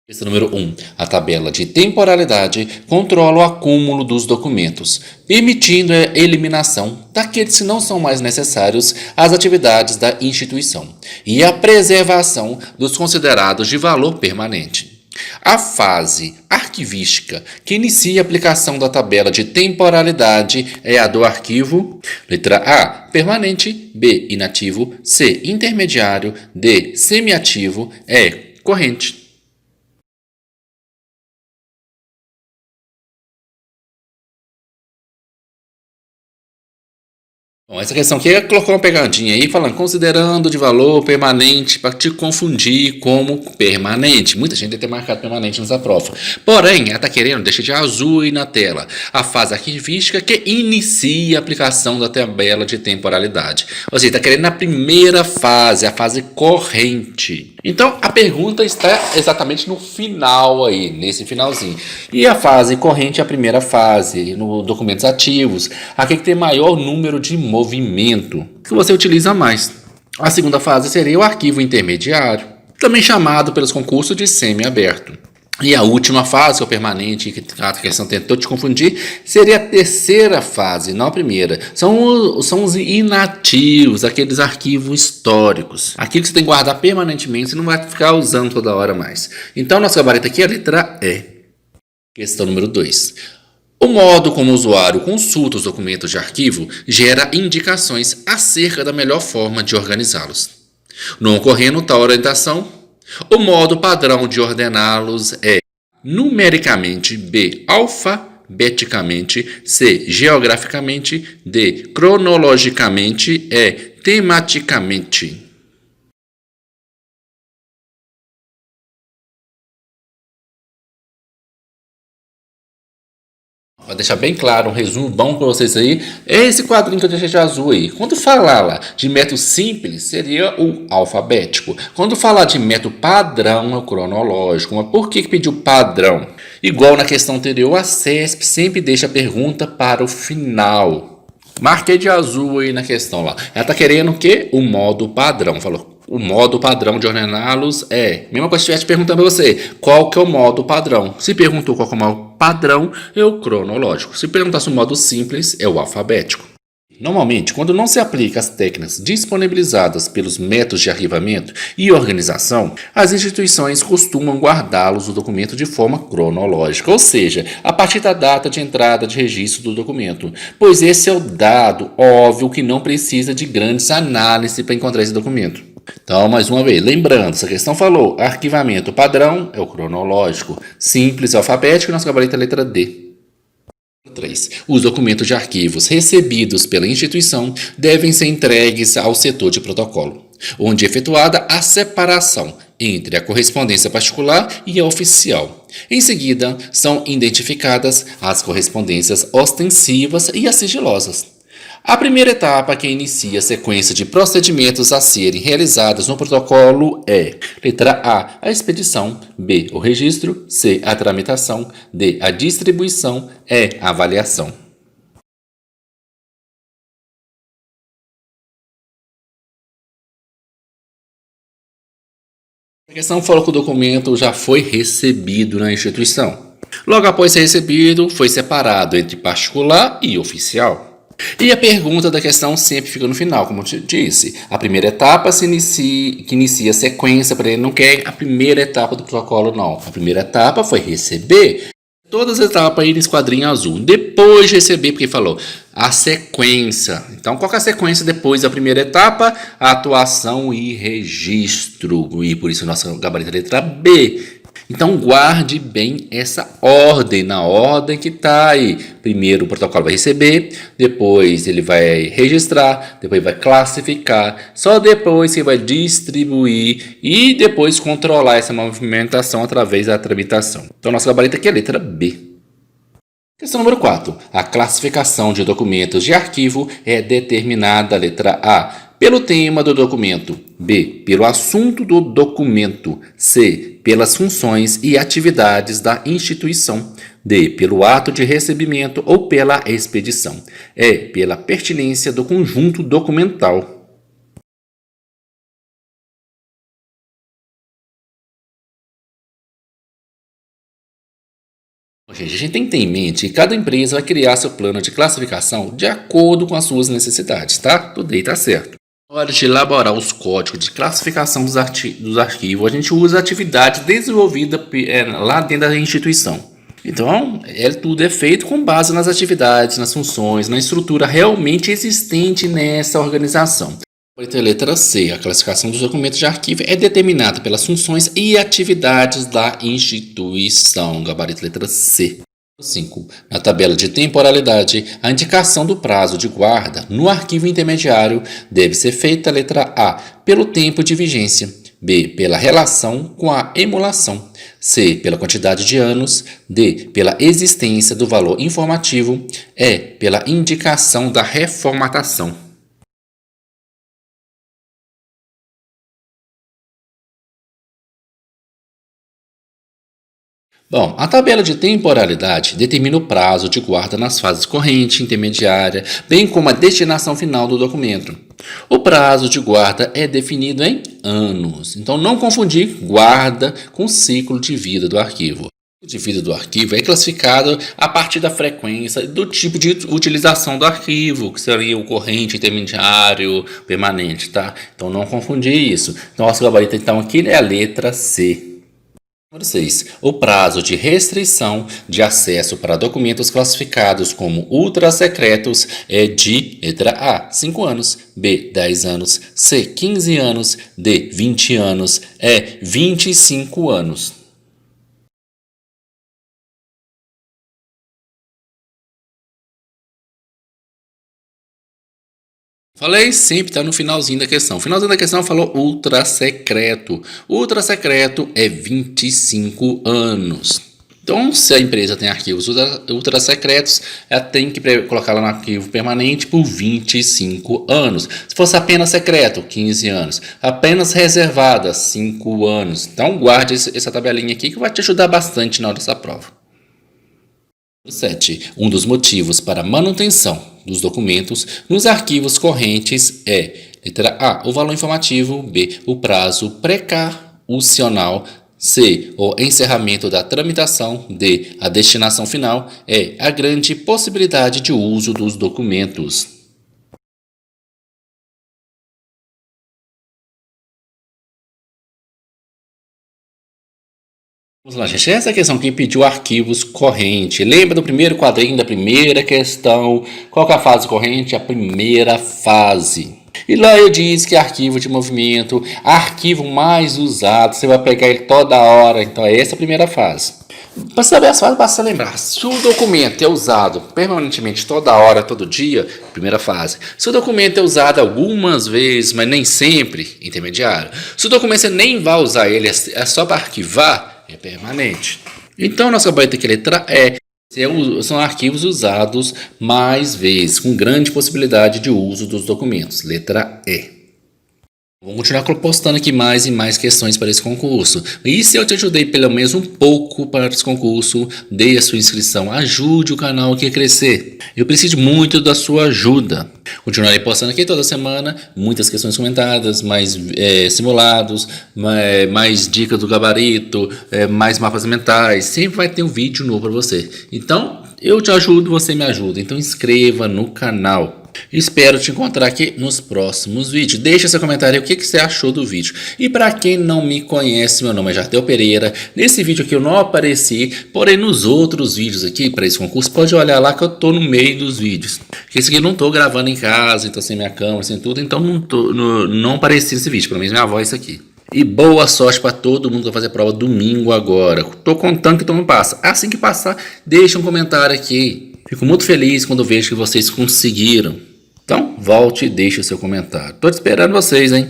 Questão número 1. A tabela de temporalidade controla o acúmulo dos documentos, permitindo a eliminação daqueles que não são mais necessários às atividades da instituição e a preservação dos considerados de valor permanente. A fase arquivística que inicia a aplicação da tabela de temporalidade é a do arquivo, letra A, permanente, B, inativo, C, intermediário, D, semiativo, E, corrente. Bom, essa questão aqui colocou uma pegadinha aí, falando considerando de valor permanente para te confundir como permanente. Muita gente deve ter marcado permanente nessa prova. Porém, ela está querendo deixar de azul aí na tela a fase arquivística que inicia a aplicação da tabela de temporalidade. Ou seja, está querendo na primeira fase, a fase corrente. Então, a pergunta está exatamente no final aí, nesse finalzinho. E a fase corrente é a primeira fase, no documentos ativos. Aqui que tem maior número de movimento, que você utiliza mais. A segunda fase seria o arquivo intermediário, também chamado pelos concursos de semi-aberto. E a última fase, que é o permanente, que a questão tentou te confundir, seria a terceira fase, não a primeira. São os inativos, aqueles arquivos históricos. Aquilo que você tem que guardar permanentemente, você não vai ficar usando toda hora mais. Então, nosso gabarito aqui é a letra E. Questão número 2. O modo como o usuário consulta os documentos de arquivo gera indicações acerca da melhor forma de organizá-los. Não ocorrendo tal orientação, o modo padrão de ordená-los é numericamente, B, alfabeticamente, C, geograficamente, D, cronologicamente, E, tematicamente. Vou deixar bem claro, um resumo bom para vocês aí. É esse quadrinho que eu deixei de azul aí. Quando falar lá de método simples, seria o alfabético. Quando falar de método padrão, é o cronológico. Mas por que pediu padrão? Igual na questão anterior, a CESP sempre deixa a pergunta para o final. Marquei de azul aí na questão lá. Ela está querendo o quê? O modo padrão. Falou. O modo padrão de ordená-los é... Mesma coisa se estivesse perguntando a você, qual que é o modo padrão? Se perguntou qual que é o modo padrão, é o cronológico. Se perguntasse o modo simples, é o alfabético. Normalmente, quando não se aplica as técnicas disponibilizadas pelos métodos de arquivamento e organização, as instituições costumam guardá-los no documento de forma cronológica, ou seja, a partir da data de entrada de registro do documento, pois esse é o dado óbvio que não precisa de grandes análises para encontrar esse documento. Então, mais uma vez, lembrando, essa questão falou, arquivamento padrão é o cronológico, simples é o alfabético e nosso gabarito é a letra D. 3. Os documentos de arquivos recebidos pela instituição devem ser entregues ao setor de protocolo, onde é efetuada a separação entre a correspondência particular e a oficial. Em seguida, são identificadas as correspondências ostensivas e as sigilosas. A primeira etapa que inicia a sequência de procedimentos a serem realizados no protocolo é: letra A expedição, B, o registro, C, a tramitação, D, a distribuição, E, a avaliação. A questão falou que o documento já foi recebido na instituição. Logo após ser recebido, foi separado entre particular e oficial. E a pergunta da questão sempre fica no final, como eu te disse. A primeira etapa que inicia a sequência, para ele não quer a primeira etapa do protocolo, não. A primeira etapa foi receber todas as etapas aí nesse quadrinho azul. Depois de receber, porque falou a sequência. Então, qual que é a sequência depois da primeira etapa? A atuação e registro. E por isso, nossa gabarito é a letra B. Então, guarde bem essa ordem, na ordem que está aí. Primeiro o protocolo vai receber, depois ele vai registrar, depois vai classificar, só depois que vai distribuir e depois controlar essa movimentação através da tramitação. Então, nosso gabarito aqui é a letra B. Questão número 4. A classificação de documentos de arquivo é determinada, letra A, pelo tema do documento, B, pelo assunto do documento, C, pelas funções e atividades da instituição, D, pelo ato de recebimento ou pela expedição, E, pela pertinência do conjunto documental. Gente, a gente tem que ter em mente que cada empresa vai criar seu plano de classificação de acordo com as suas necessidades, tá? Tudo aí tá certo. Na hora de elaborar os códigos de classificação dos arquivos, a gente usa a atividade desenvolvida lá dentro da instituição. Então, tudo é feito com base nas atividades, nas funções, na estrutura realmente existente nessa organização. Gabarito letra C. A classificação dos documentos de arquivo é determinada pelas funções e atividades da instituição. Gabarito letra C. 5. Na tabela de temporalidade, a indicação do prazo de guarda no arquivo intermediário deve ser feita letra A, pelo tempo de vigência, B, pela relação com a emulação, C, pela quantidade de anos, D, pela existência do valor informativo, E, pela indicação da reformatação. Bom, a tabela de temporalidade determina o prazo de guarda nas fases corrente, intermediária, bem como a destinação final do documento. O prazo de guarda é definido em anos, então não confundir guarda com ciclo de vida do arquivo. O ciclo de vida do arquivo é classificado a partir da frequência e do tipo de utilização do arquivo, que seria o corrente, intermediário, permanente, tá? Então não confundir isso. Então, nosso gabarito então aqui é a letra C. Número 6. O prazo de restrição de acesso para documentos classificados como ultrasecretos é de letra A, 5 anos, B, 10 anos, C, 15 anos, D, 20 anos, E, 25 anos. Falei sempre, está no finalzinho da questão. O finalzinho da questão falou ultra secreto. Ultra secreto é 25 anos. Então, se a empresa tem arquivos ultra secretos, ela tem que colocar lá no arquivo permanente por 25 anos. Se fosse apenas secreto, 15 anos. Apenas reservada, 5 anos. Então, guarde essa tabelinha aqui que vai te ajudar bastante na hora dessa prova. 7. Um dos motivos para manutenção dos documentos nos arquivos correntes é letra A, o valor informativo, B, o prazo precaucional, C, o encerramento da tramitação, D, a destinação final, E, a grande possibilidade de uso dos documentos. Vamos lá, gente. Essa é a questão que pediu arquivos corrente. Lembra do primeiro quadrinho da primeira questão? Qual que é a fase corrente? A primeira fase. E lá eu disse que arquivo de movimento, arquivo mais usado, você vai pegar ele toda hora. Então é essa a primeira fase. Para saber as fases, basta lembrar. Se o documento é usado permanentemente toda hora, todo dia, primeira fase. Se o documento é usado algumas vezes, mas nem sempre, intermediário. Se o documento você nem vai usar ele, é só para arquivar, é permanente. Então, nossa gabarito aqui, letra E, são arquivos usados mais vezes, com grande possibilidade de uso dos documentos. Letra E. Vamos continuar postando aqui mais e mais questões para esse concurso. E se eu te ajudei pelo menos um pouco para esse concurso, dê a sua inscrição, ajude o canal aqui a crescer. Eu preciso muito da sua ajuda. Continuarei postando aqui toda semana, muitas questões comentadas, mais simulados, mais dicas do gabarito, mais mapas mentais. Sempre vai ter um vídeo novo para você. Então, eu te ajudo, você me ajuda. Então, inscreva no canal. Espero te encontrar aqui nos próximos vídeos. Deixa seu comentário aí o que você achou do vídeo. E para quem não me conhece, meu nome é Jardel Pereira. Nesse vídeo aqui eu não apareci, porém nos outros vídeos aqui para esse concurso, pode olhar lá que eu tô no meio dos vídeos. Porque esse aqui eu não tô gravando em casa, então sem minha câmera, sem tudo, então não apareci nesse vídeo, pelo menos minha voz aqui. E boa sorte para todo mundo que vai fazer a prova domingo agora. Tô contando que todo mundo passa. Assim que passar, deixa um comentário aqui. Fico muito feliz quando vejo que vocês conseguiram. Então, volte e deixe o seu comentário. Tô esperando vocês, hein?